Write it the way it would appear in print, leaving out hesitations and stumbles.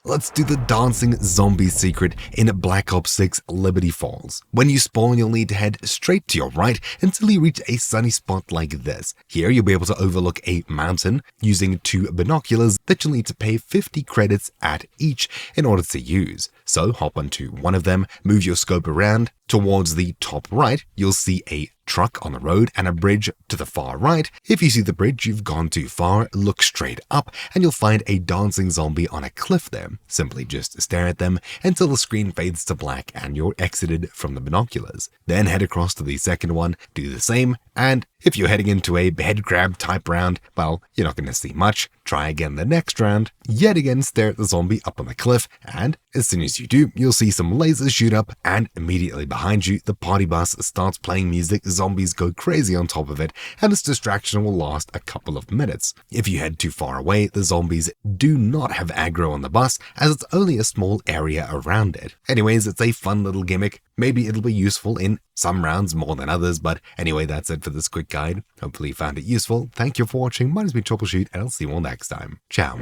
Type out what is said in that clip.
let's do the dancing zombie secret in Black Ops 6 Liberty Falls. When you spawn, you'll need to head straight to your right until you reach a sunny spot like this. Here, you'll be able to overlook a mountain using 2 binoculars that you'll need to pay 50 credits at each in order to use. So hop onto one of them, move your scope around. Towards the top right, you'll see a truck on the road and a bridge to the far right. If you see the bridge, you've gone too far. Look straight up and you'll find a dancing zombie on a cliff there. Simply just stare at them until the screen fades to black and you're exited from the binoculars. Then head across to the second one, do the same, and if you're heading into a head grab type round, well, you're not going to see much. Try again the next round. Yet again stare at the zombie up on the cliff, and as soon as you do, you'll see some lasers shoot up, and immediately behind you, the party bus starts playing music. Zombies go crazy on top of it, and this distraction will last a couple of minutes. If you head too far away, the zombies do not have aggro on the bus, as it's only a small area around it. Anyways, it's a fun little gimmick. Maybe it'll be useful in some rounds more than others, but anyway, that's it for this quick guide. Hopefully you found it useful. Thank you for watching. My name has been TroubleChute, and I'll see you all next time. Ciao.